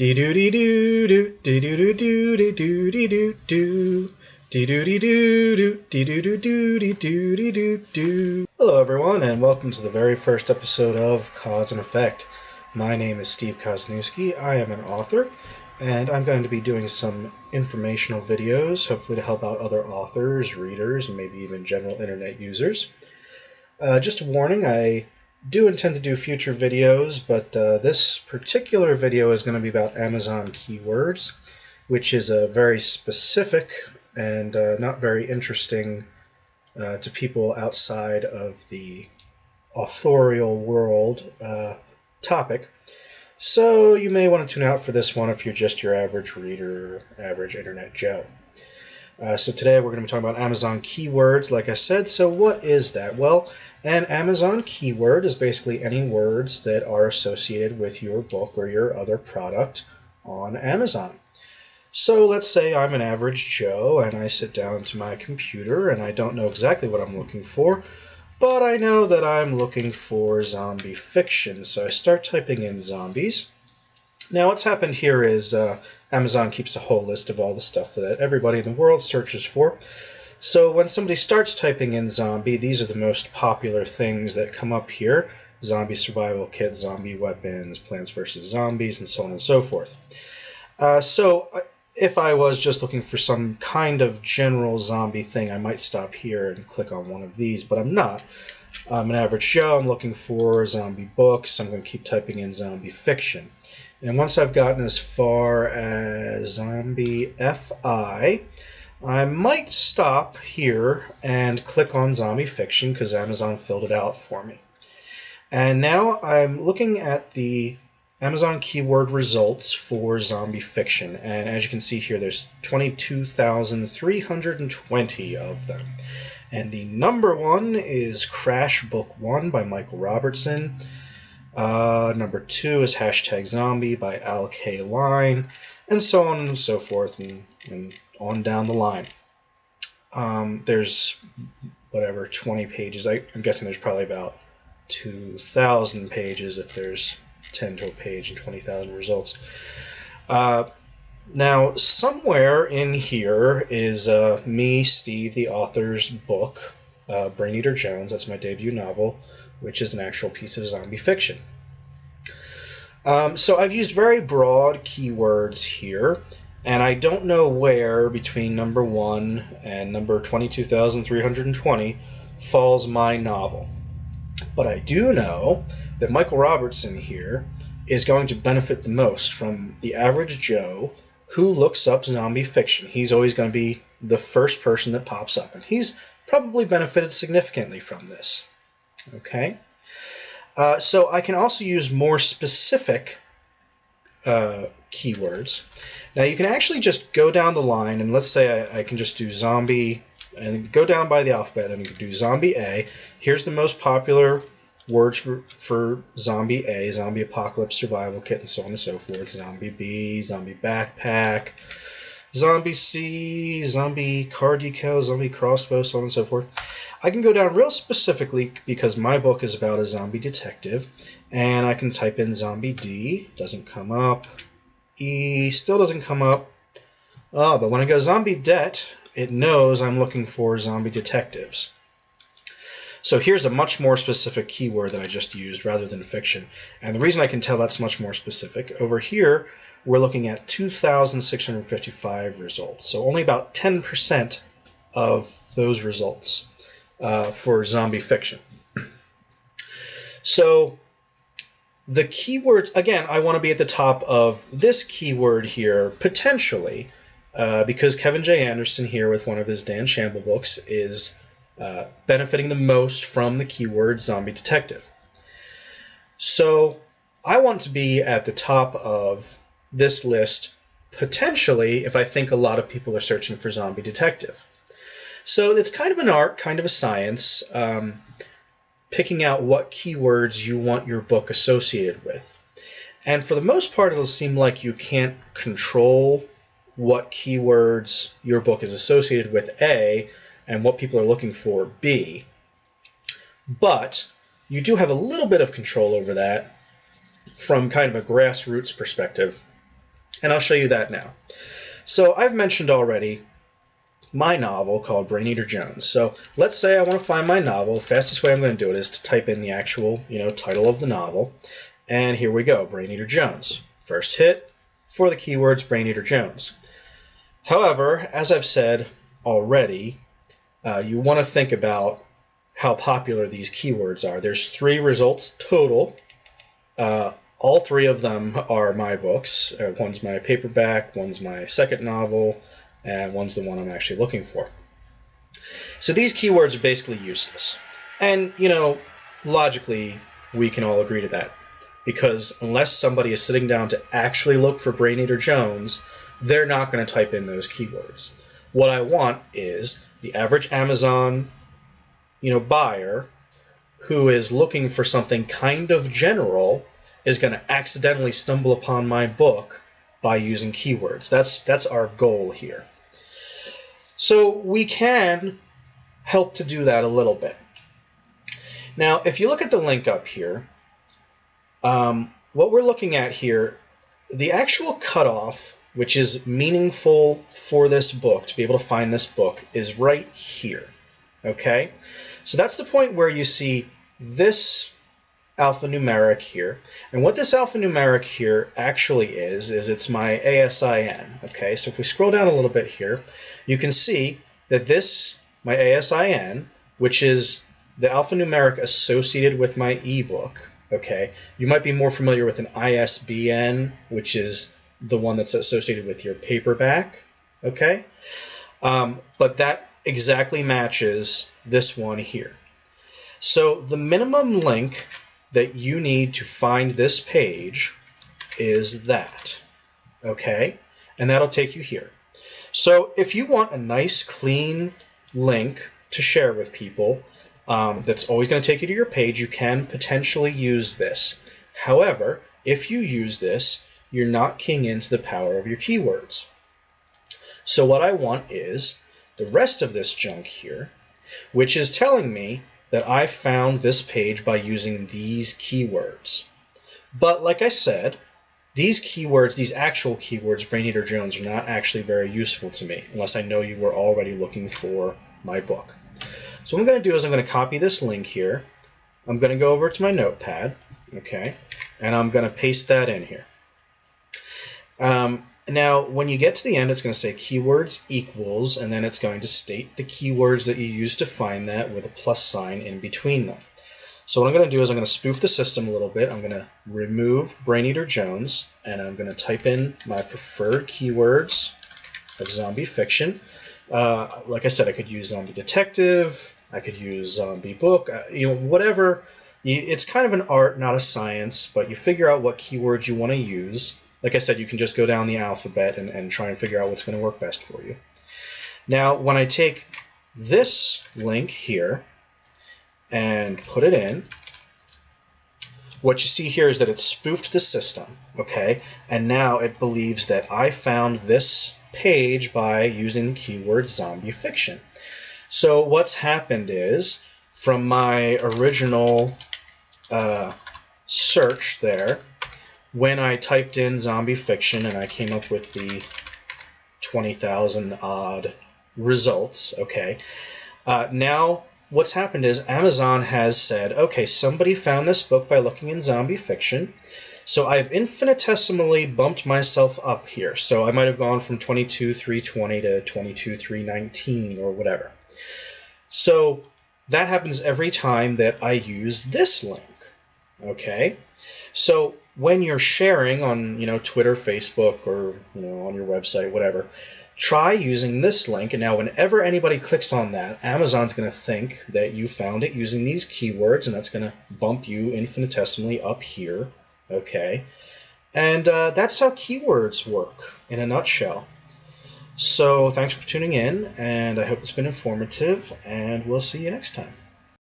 Hello everyone, and welcome to the very first episode of Cause and Effect. My name is Steve Kozeniewski. I am an author, and I'm going to be doing some informational videos, hopefully to help out other authors, readers, and maybe even general internet users. Just a warning, I do intend to do future videos, but this particular video is going to be about Amazon keywords, which is a very specific and not very interesting to people outside of the authorial world topic. So you may want to tune out for this one if you're just your average reader, average internet Joe. So today we're going to be talking about Amazon keywords, like I said. So what is that? Well, an Amazon keyword is basically any words that are associated with your book or your other product on Amazon. So let's say I'm an average Joe and I sit down to my computer and I don't know exactly what I'm looking for, but I know that I'm looking for zombie fiction. So I start typing in zombies. Now what's happened here is Amazon keeps a whole list of all the stuff that everybody in the world searches for. So when somebody starts typing in zombie, these are the most popular things that come up here. Zombie survival kit, zombie weapons, Plants vs. Zombies, and so on and so forth. So if I was just looking for some kind of general zombie thing, I might stop here and click on one of these, but I'm not. I'm an average Joe. I'm looking for zombie books. I'm going to keep typing in zombie fiction. And once I've gotten as far as zombie FI, I might stop here and click on zombie fiction because Amazon filled it out for me. And now I'm looking at the Amazon keyword results for zombie fiction. And as you can see here, there's 22,320 of them. And the number one is Crash Book 1 by Michael Robertson. Number 2 is #zombie by Al K. Line, and so on and so forth, and on down the line. There's, 20 pages. I'm guessing there's probably about 2,000 pages if there's 10 to a page and 20,000 results. Now, somewhere in here is me, Steve, the author's book, Brain Eater Jones. That's my debut novel, which is an actual piece of zombie fiction. So I've used very broad keywords here, and I don't know where between number 1 and number 22,320 falls my novel. But I do know that Michael Robertson here is going to benefit the most from the average Joe who looks up zombie fiction. He's always going to be the first person that pops up, and he's probably benefited significantly from this. Okay? So I can also use more specific keywords. Now you can actually just go down the line, and let's say I can just do zombie, and go down by the alphabet, and you can do zombie A. Here's the most popular words for zombie A: zombie apocalypse, survival kit, and so on and so forth. Zombie B, zombie backpack, zombie C, zombie car decal, zombie crossbow, so on and so forth. I can go down real specifically because my book is about a zombie detective, and I can type in zombie D, doesn't come up. E still doesn't come up. But when I go zombie det, it knows I'm looking for zombie detectives. So here's a much more specific keyword that I just used rather than fiction. And the reason I can tell that's much more specific, over here we're looking at 2,655 results. So only about 10% of those results for zombie fiction. So the keywords, again, I want to be at the top of this keyword here, potentially, because Kevin J. Anderson here with one of his Dan Shamble books is benefiting the most from the keyword zombie detective. So I want to be at the top of this list, potentially, if I think a lot of people are searching for zombie detective. So it's kind of an art, kind of a science, picking out what keywords you want your book associated with. And for the most part, it'll seem like you can't control what keywords your book is associated with, A, and what people are looking for, B. But you do have a little bit of control over that from kind of a grassroots perspective. And I'll show you that now. So I've mentioned already my novel called Brain Eater Jones. So let's say I want to find my novel. The fastest way I'm going to do it is to type in the actual, title of the novel. And here we go, Brain Eater Jones. First hit for the keywords Brain Eater Jones. However, as I've said already, you want to think about how popular these keywords are. There's 3 results total. All 3 of them are my books. One's my paperback, one's my second novel, and one's the one I'm actually looking for. So these keywords are basically useless. And, logically, we can all agree to that. Because unless somebody is sitting down to actually look for Brain Eater Jones, they're not going to type in those keywords. What I want is the average Amazon, buyer who is looking for something kind of general is going to accidentally stumble upon my book by using keywords. That's our goal here. So we can help to do that a little bit. Now, if you look at the link up here, what we're looking at here, the actual cutoff, which is meaningful for this book, to be able to find this book, is right here. Okay? So that's the point where you see this alphanumeric here. And what this alphanumeric here actually is it's my ASIN. Okay, so if we scroll down a little bit here, you can see that this, my ASIN, which is the alphanumeric associated with my ebook. Okay, you might be more familiar with an ISBN, which is the one that's associated with your paperback. Okay, but that exactly matches this one here. So the minimum link that you need to find this page is that, okay? And that'll take you here. So if you want a nice, clean link to share with people that's always going to take you to your page, you can potentially use this. However, if you use this, you're not keying into the power of your keywords. So what I want is the rest of this junk here, which is telling me that I found this page by using these keywords. But like I said, these keywords, these actual keywords, Brain Eater Jones, are not actually very useful to me unless I know you were already looking for my book. So what I'm going to do is I'm going to copy this link here. I'm going to go over to my notepad, okay, and I'm going to paste that in here. Now, when you get to the end, it's going to say keywords equals, and then it's going to state the keywords that you used to find that with a plus sign in between them. So what I'm going to do is I'm going to spoof the system a little bit. I'm going to remove Brain Eater Jones, and I'm going to type in my preferred keywords of zombie fiction. Like I said, I could use zombie detective, I could use zombie book, whatever. It's kind of an art, not a science, but you figure out what keywords you want to use. Like I said, you can just go down the alphabet and try and figure out what's going to work best for you. Now, when I take this link here and put it in, what you see here is that it's spoofed the system, okay? And now it believes that I found this page by using the keyword zombie fiction. So what's happened is, from my original search there, when I typed in zombie fiction and I came up with the 20,000 odd results, okay, now what's happened is Amazon has said, okay, somebody found this book by looking in zombie fiction, so I've infinitesimally bumped myself up here. So I might have gone from 22,320 to 22,319 or whatever. So that happens every time that I use this link, okay? So when you're sharing on, Twitter, Facebook, or, on your website, whatever, try using this link. And now whenever anybody clicks on that, Amazon's going to think that you found it using these keywords, and that's going to bump you infinitesimally up here, okay? And that's how keywords work in a nutshell. So thanks for tuning in, and I hope it's been informative, and we'll see you next time.